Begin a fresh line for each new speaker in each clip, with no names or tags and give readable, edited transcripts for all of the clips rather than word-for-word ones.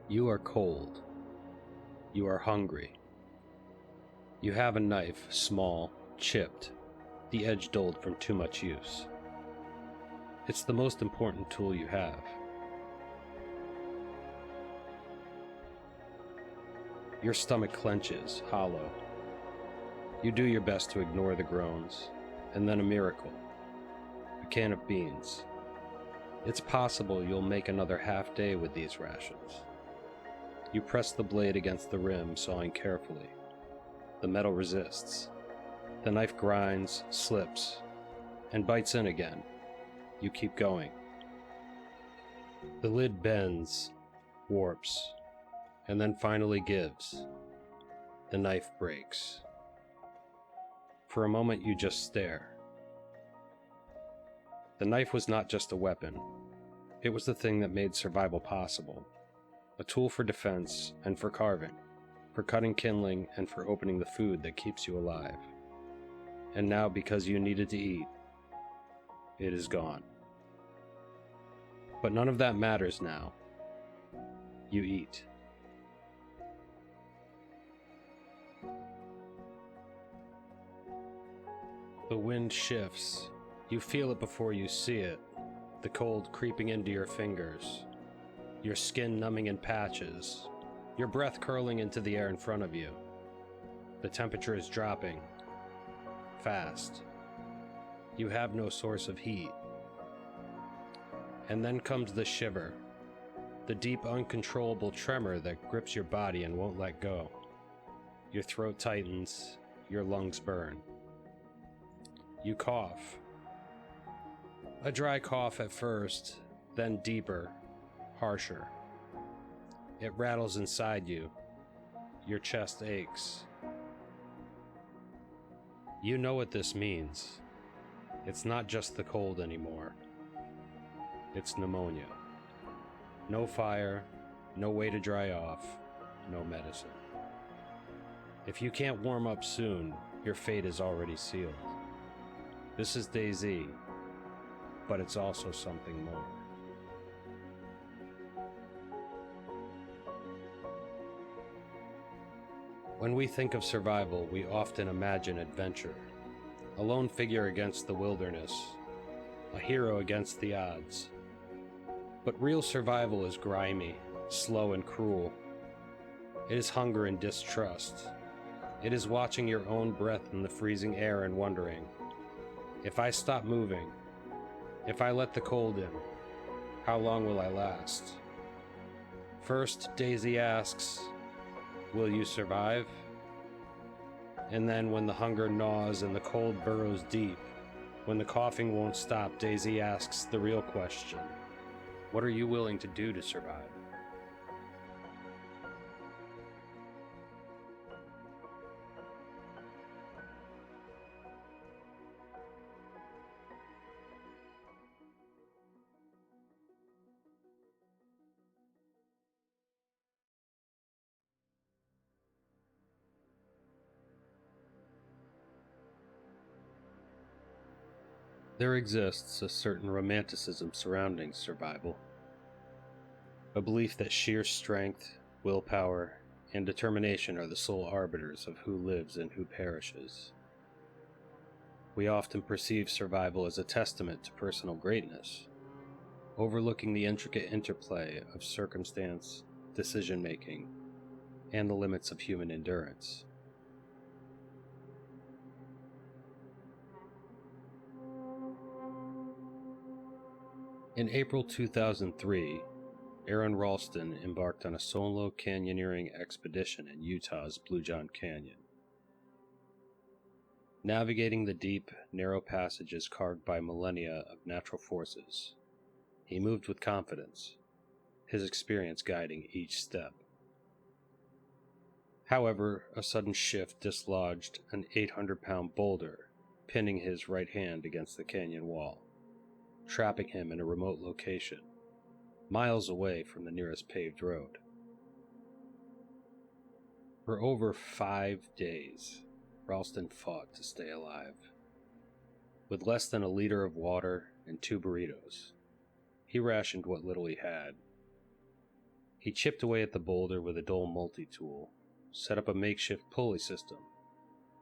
You are cold. You are hungry. You have a knife, small, chipped, the edge dulled from too much use. It's the most important tool you have. Your stomach clenches, hollow. You do your best to ignore the groans, and then a miracle. A can of beans. It's possible you'll make another half day with these rations. You press the blade against the rim, sawing carefully. The metal resists. The knife grinds, slips, and bites in again. You keep going. The lid bends, warps, and then finally gives. The knife breaks. For a moment you just stare. The knife was not just a weapon. It was the thing that made survival possible. A tool for defense and for carving, for cutting kindling and for opening the food that keeps you alive. And now, because you needed to eat, it is gone. But none of that matters now. You eat. The wind shifts. You feel it before you see it, the cold creeping into your fingers, your skin numbing in patches, your breath curling into the air in front of you. The temperature is dropping. Fast. You have no source of heat. And then comes the shiver, the deep, uncontrollable tremor that grips your body and won't let go. Your throat tightens, your lungs burn. You cough. A dry cough at first, then deeper, harsher. It rattles inside you. Your chest aches. You know what this means. It's not just the cold anymore. It's pneumonia. No fire, no way to dry off, no medicine. If you can't warm up soon, your fate is already sealed. This is DayZ, but it's also something more. When we think of survival, we often imagine adventure. A lone figure against the wilderness, a hero against the odds. But real survival is grimy, slow and cruel. It is hunger and distrust. It is watching your own breath in the freezing air and wondering, if I stop moving, if I let the cold in, how long will I last? First, DayZ asks, will you survive? And then when the hunger gnaws and the cold burrows deep, when the coughing won't stop, DayZ asks the real question, what are you willing to do to survive? There exists a certain romanticism surrounding survival. A belief that sheer strength, willpower, and determination are the sole arbiters of who lives and who perishes. We often perceive survival as a testament to personal greatness, overlooking the intricate interplay of circumstance, decision-making, and the limits of human endurance. In April 2003, Aaron Ralston embarked on a solo canyoneering expedition in Utah's Blue John Canyon. Navigating the deep, narrow passages carved by millennia of natural forces, he moved with confidence, his experience guiding each step. However, a sudden shift dislodged an 800-pound boulder, pinning his right hand against the canyon wall, trapping him in a remote location, miles away from the nearest paved road. For over 5 days, Ralston fought to stay alive. With less than a liter of water and 2 burritos, he rationed what little he had. He chipped away at the boulder with a dull multi-tool, set up a makeshift pulley system,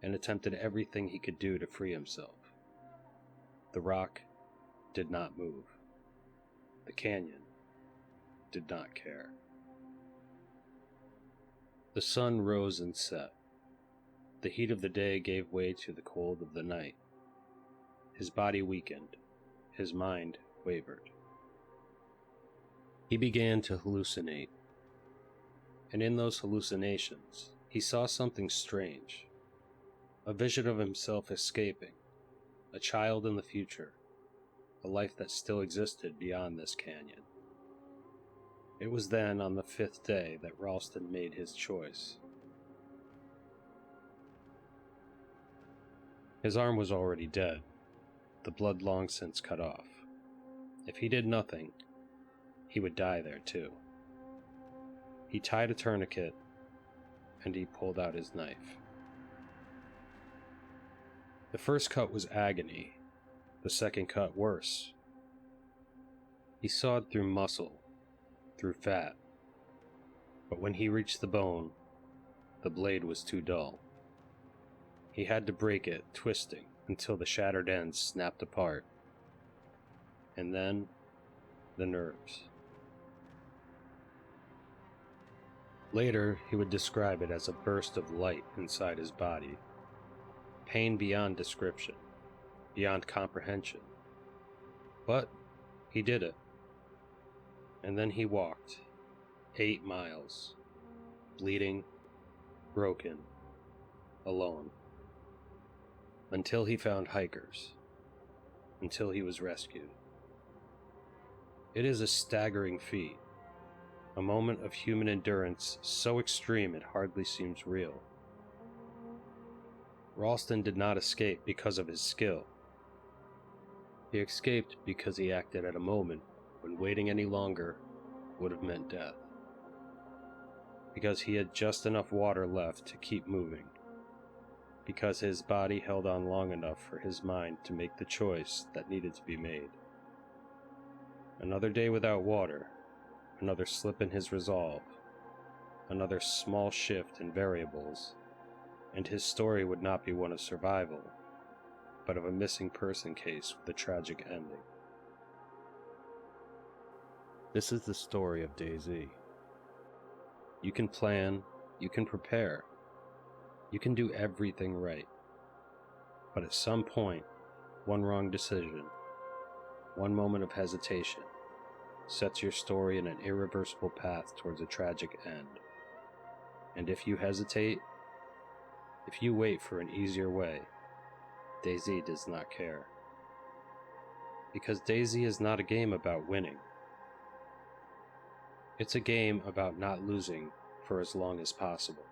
and attempted everything he could do to free himself. The rock did not move. The canyon did not care. The sun rose and set. The heat of the day gave way to the cold of the night. His body weakened. His mind wavered. He began to hallucinate. And in those hallucinations, he saw something strange. A vision of himself escaping, a child in the future, a life that still existed beyond this canyon. It was then, on the 5th day, that Ralston made his choice. His arm was already dead, the blood long since cut off. If he did nothing, he would die there too. He tied a tourniquet, and he pulled out his knife. The first cut was agony, the second cut worse. He sawed through muscle, through fat, but when he reached the bone, the blade was too dull. He had to break it, twisting, until the shattered ends snapped apart. And then, the nerves. Later, he would describe it as a burst of light inside his body. Pain beyond description, beyond comprehension. But he did it. And then he walked 8 miles, bleeding, broken, alone, until he found hikers, until he was rescued. It is a staggering feat, a moment of human endurance so extreme it hardly seems real. Ralston did not escape because of his skill. He escaped because he acted at a moment when waiting any longer would have meant death. Because he had just enough water left to keep moving. Because his body held on long enough for his mind to make the choice that needed to be made. Another day without water, another slip in his resolve, another small shift in variables, and his story would not be one of survival, but of a missing person case with a tragic ending. This is the story of DayZ. You can plan, you can prepare, you can do everything right, but at some point, one wrong decision, one moment of hesitation, sets your story in an irreversible path towards a tragic end. And if you hesitate, if you wait for an easier way, DayZ does not care. Because DayZ is not a game about winning. It's a game about not losing for as long as possible.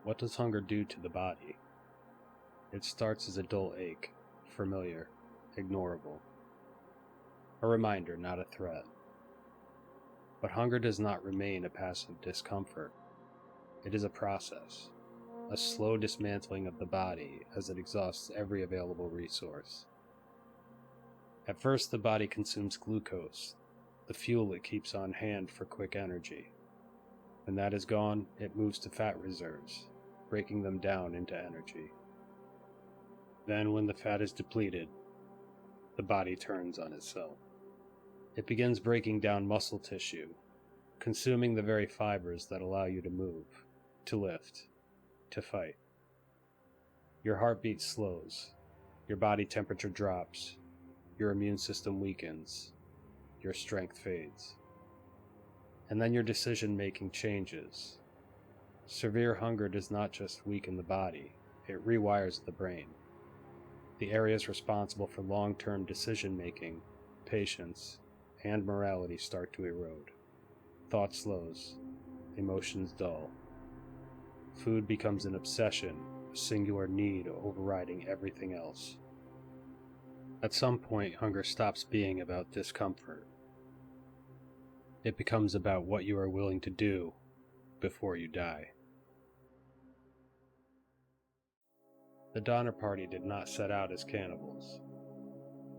What does hunger do to the body? It starts as a dull ache, familiar, ignorable. A reminder, not a threat. But hunger does not remain a passive discomfort. It is a process, a slow dismantling of the body as it exhausts every available resource. At first, the body consumes glucose, the fuel it keeps on hand for quick energy. When that is gone, it moves to fat reserves, breaking them down into energy. Then, when the fat is depleted, the body turns on itself. It begins breaking down muscle tissue, consuming the very fibers that allow you to move, to lift, to fight. Your heartbeat slows, your body temperature drops, your immune system weakens, your strength fades. And then your decision-making changes. Severe hunger does not just weaken the body, it rewires the brain. The areas responsible for long-term decision-making, patience, and morality start to erode. Thought slows, emotions dull. Food becomes an obsession, a singular need overriding everything else. At some point, hunger stops being about discomfort. It becomes about what you are willing to do before you die. The Donner Party did not set out as cannibals.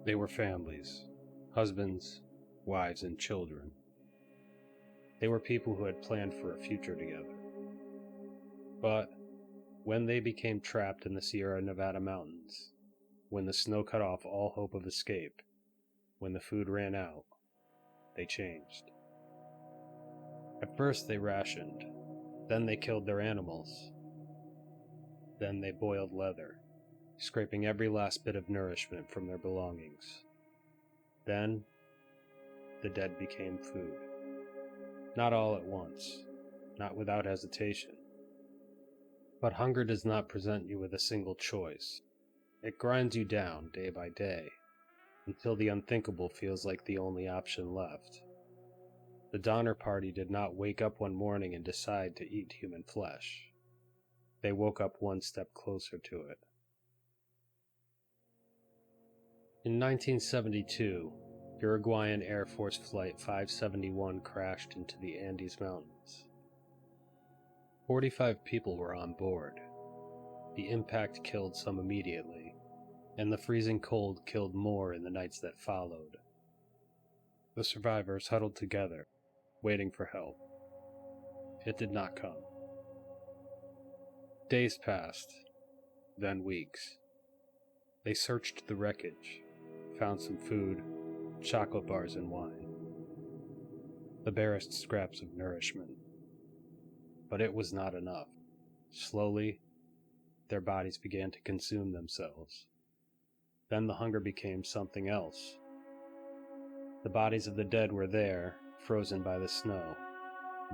They were families, husbands, wives, and children. They were people who had planned for a future together. But when they became trapped in the Sierra Nevada mountains, when the snow cut off all hope of escape, when the food ran out, they changed. At first they rationed, then they killed their animals. Then they boiled leather, scraping every last bit of nourishment from their belongings. Then, the dead became food. Not all at once, not without hesitation. But hunger does not present you with a single choice. It grinds you down day by day, until the unthinkable feels like the only option left. The Donner Party did not wake up one morning and decide to eat human flesh. They woke up one step closer to it. In 1972, Uruguayan Air Force Flight 571 crashed into the Andes Mountains. 45 people were on board. The impact killed some immediately, and the freezing cold killed more in the nights that followed. The survivors huddled together, waiting for help. It did not come. Days passed, then weeks. They searched the wreckage, found some food, chocolate bars, and wine. The barest scraps of nourishment. But it was not enough. Slowly, their bodies began to consume themselves. Then the hunger became something else. The bodies of the dead were there, frozen by the snow,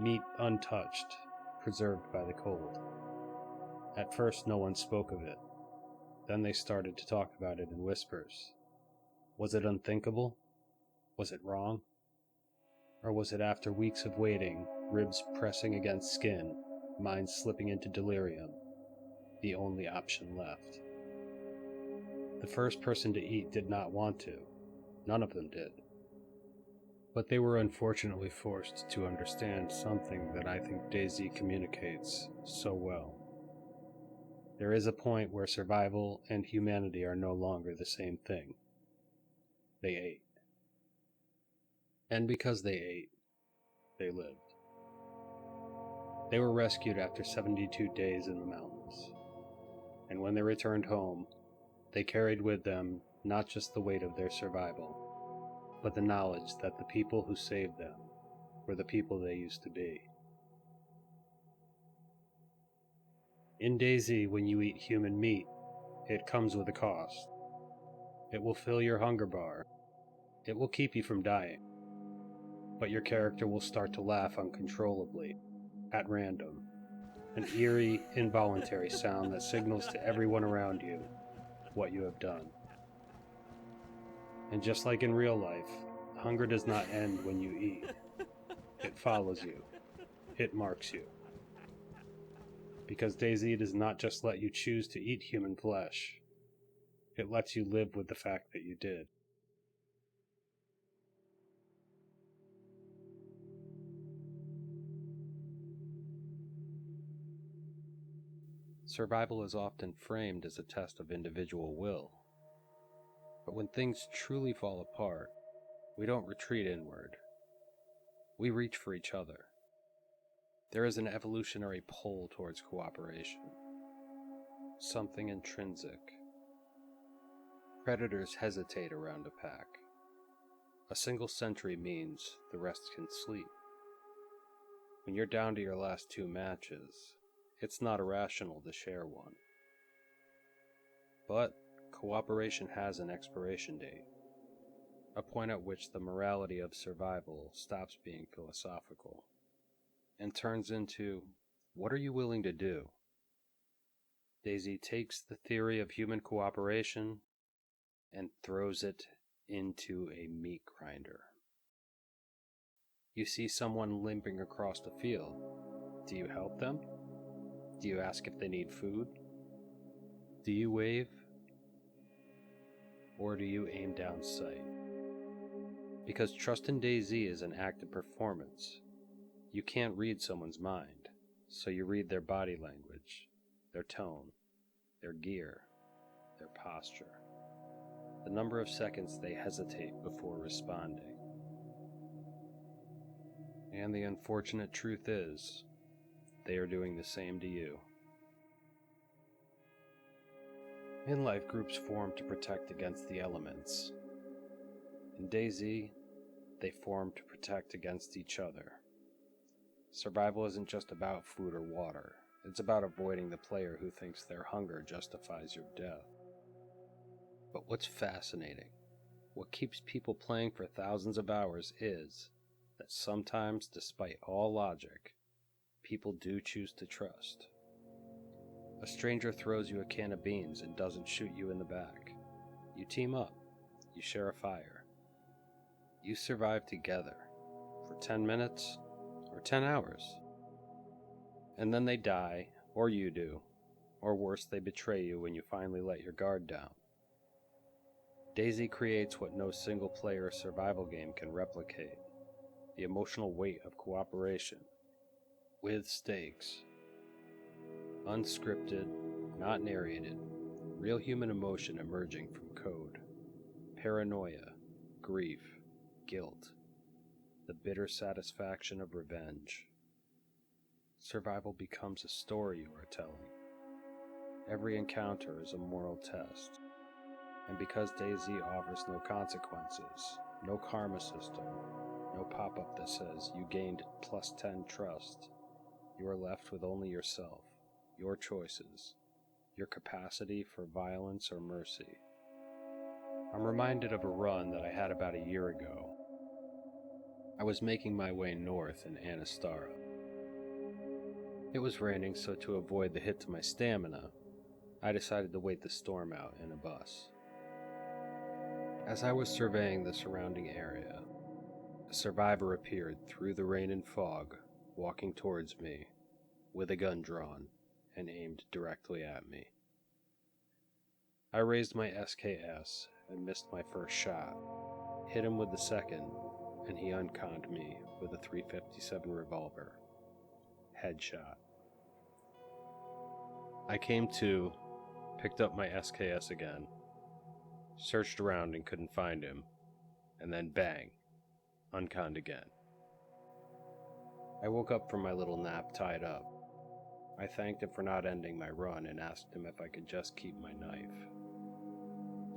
meat untouched, preserved by the cold. At first no one spoke of it. Then they started to talk about it in whispers. Was it unthinkable? Was it wrong? Or was it, after weeks of waiting, ribs pressing against skin, minds slipping into delirium, the only option left? The first person to eat did not want to. None of them did. But they were unfortunately forced to understand something that I think DayZ communicates so well. There is a point where survival and humanity are no longer the same thing. They ate. And because they ate, they lived. They were rescued after 72 days in the mountains. And when they returned home, they carried with them not just the weight of their survival, but the knowledge that the people who saved them were the people they used to be. In DayZ, when you eat human meat, it comes with a cost. It will fill your hunger bar. It will keep you from dying. But your character will start to laugh uncontrollably, at random, an eerie, involuntary sound that signals to everyone around you what you have done. And just like in real life, hunger does not end when you eat. It follows you. It marks you. Because DayZ does not just let you choose to eat human flesh. It lets you live with the fact that you did. Survival is often framed as a test of individual will. But when things truly fall apart, we don't retreat inward. We reach for each other. There is an evolutionary pull towards cooperation. Something intrinsic. Predators hesitate around a pack. A single sentry means the rest can sleep. When you're down to your last 2 matches, it's not irrational to share one. But cooperation has an expiration date, a point at which the morality of survival stops being philosophical and turns into, what are you willing to do? DayZ takes the theory of human cooperation and throws it into a meat grinder. You see someone limping across the field. Do you help them? Do you ask if they need food? Do you wave? Or do you aim down sight? Because trust in DayZ is an act of performance. You can't read someone's mind, so you read their body language, their tone, their gear, their posture, the number of seconds they hesitate before responding. And the unfortunate truth is, they are doing the same to you. In life, groups form to protect against the elements. In DayZ, they form to protect against each other. Survival isn't just about food or water. It's about avoiding the player who thinks their hunger justifies your death. But what's fascinating, what keeps people playing for thousands of hours is that sometimes, despite all logic, people do choose to trust. A stranger throws you a can of beans and doesn't shoot you in the back. You team up. You share a fire. You survive together for 10 minutes or 10 hours. And then they die, or you do, or worse, they betray you when you finally let your guard down. DayZ creates what no single-player survival game can replicate: the emotional weight of cooperation, with stakes. Unscripted, not narrated, real human emotion emerging from code. Paranoia, grief, guilt, the bitter satisfaction of revenge. Survival becomes a story you are telling. Every encounter is a moral test. And because DayZ offers no consequences, no karma system, no pop-up that says you gained +10 trust, you are left with only yourself, your choices, your capacity for violence or mercy. I'm reminded of a run that I had about a year ago. I was making my way north in Anastara. It was raining, so to avoid the hit to my stamina, I decided to wait the storm out in a bus. As I was surveying the surrounding area, a survivor appeared through the rain and fog, walking towards me, with a gun drawn and aimed directly at me. I raised my SKS and missed my first shot, hit him with the second, and he unconned me with a .357 revolver. Headshot. I came to, picked up my SKS again, searched around and couldn't find him, and then bang, unconned again. I woke up from my little nap tied up. I thanked him for not ending my run and asked him if I could just keep my knife.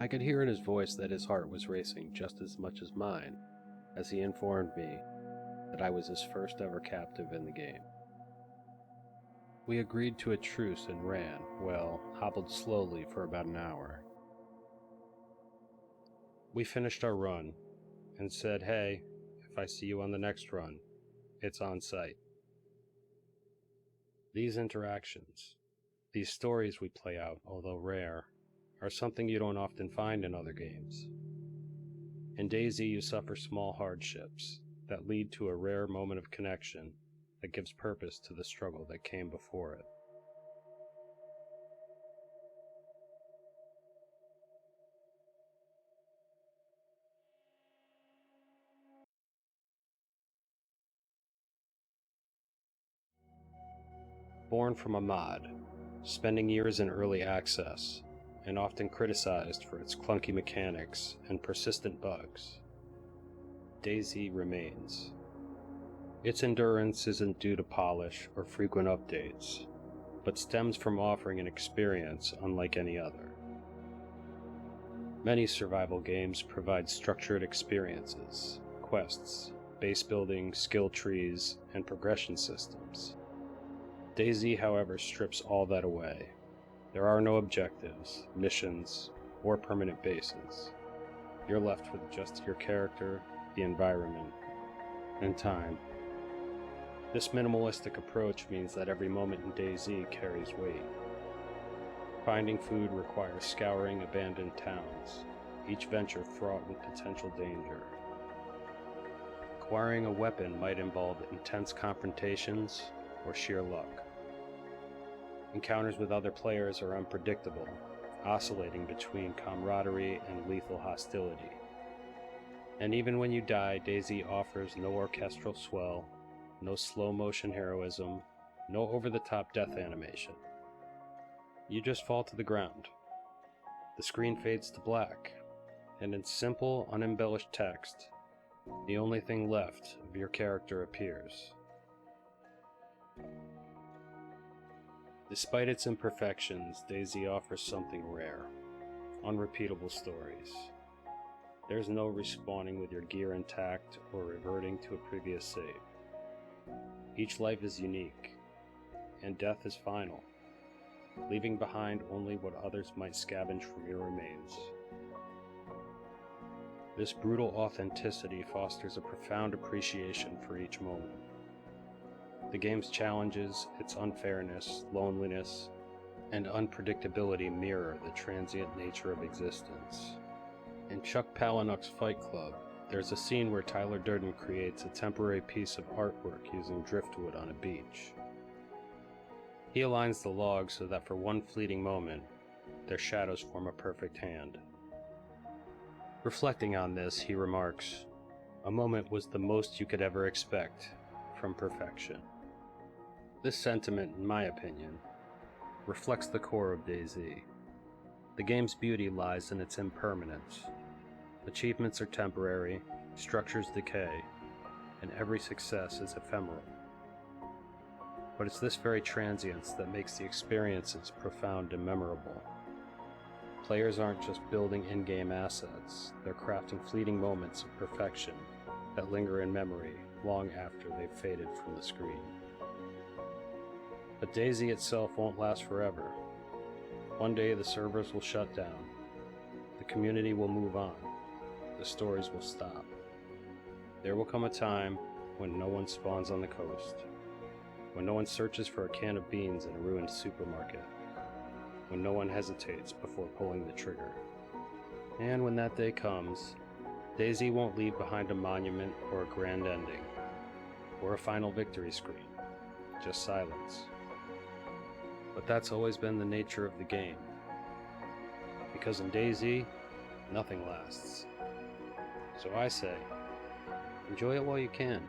I could hear in his voice that his heart was racing just as much as mine, as he informed me that I was his first ever captive in the game. We agreed to a truce and ran, hobbled slowly for about an hour. We finished our run and said, "Hey, if I see you on the next run, it's on sight." These interactions, these stories we play out, although rare, are something you don't often find in other games. In DayZ, you suffer small hardships that lead to a rare moment of connection that gives purpose to the struggle that came before it. Born from a mod, spending years in early access, and often criticized for its clunky mechanics and persistent bugs, DayZ remains. Its endurance isn't due to polish or frequent updates, but stems from offering an experience unlike any other. Many survival games provide structured experiences, quests, base building, skill trees, and progression systems. DayZ, however, strips all that away. There are no objectives, missions, or permanent bases. You're left with just your character, the environment, and time. This minimalistic approach means that every moment in DayZ carries weight. Finding food requires scouring abandoned towns, each venture fraught with potential danger. Acquiring a weapon might involve intense confrontations or sheer luck. Encounters with other players are unpredictable, oscillating between camaraderie and lethal hostility. And even when you die, DayZ offers no orchestral swell, no slow-motion heroism, no over-the-top death animation. You just fall to the ground. The screen fades to black, and in simple, unembellished text, the only thing left of your character appears. Despite its imperfections, DayZ offers something rare, unrepeatable stories. There's no respawning with your gear intact or reverting to a previous save. Each life is unique, and death is final, leaving behind only what others might scavenge from your remains. This brutal authenticity fosters a profound appreciation for each moment. The game's challenges, its unfairness, loneliness, and unpredictability mirror the transient nature of existence. In Chuck Palahniuk's Fight Club, there's a scene where Tyler Durden creates a temporary piece of artwork using driftwood on a beach. He aligns the logs so that for one fleeting moment, their shadows form a perfect hand. Reflecting on this, he remarks, "A moment was the most you could ever expect from perfection." This sentiment, in my opinion, reflects the core of DayZ. The game's beauty lies in its impermanence. Achievements are temporary, structures decay, and every success is ephemeral. But it's this very transience that makes the experiences profound and memorable. Players aren't just building in-game assets, they're crafting fleeting moments of perfection that linger in memory long after they've faded from the screen. But DayZ itself won't last forever. One day the servers will shut down, the community will move on, the stories will stop. There will come a time when no one spawns on the coast, when no one searches for a can of beans in a ruined supermarket, when no one hesitates before pulling the trigger. And when that day comes, DayZ won't leave behind a monument or a grand ending, or a final victory screen, just silence. But that's always been the nature of the game, because in DayZ, nothing lasts. So I say, enjoy it while you can.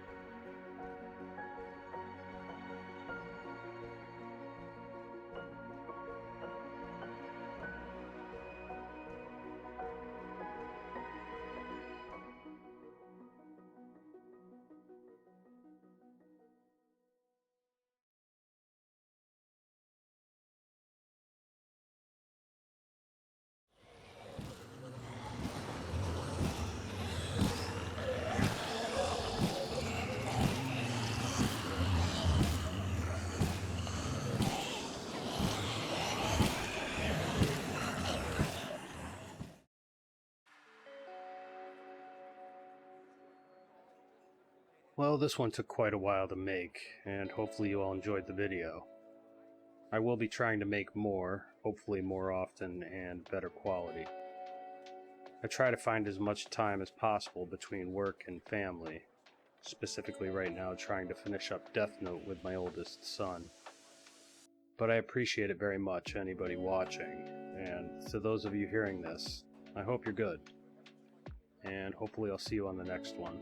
Well, this one took quite a while to make, and hopefully you all enjoyed the video. I will be trying to make more, hopefully more often and better quality. I try to find as much time as possible between work and family, specifically right now trying to finish up Death Note with my oldest son. But I appreciate it very much, anybody watching, and to those of you hearing this, I hope you're good, and hopefully I'll see you on the next one.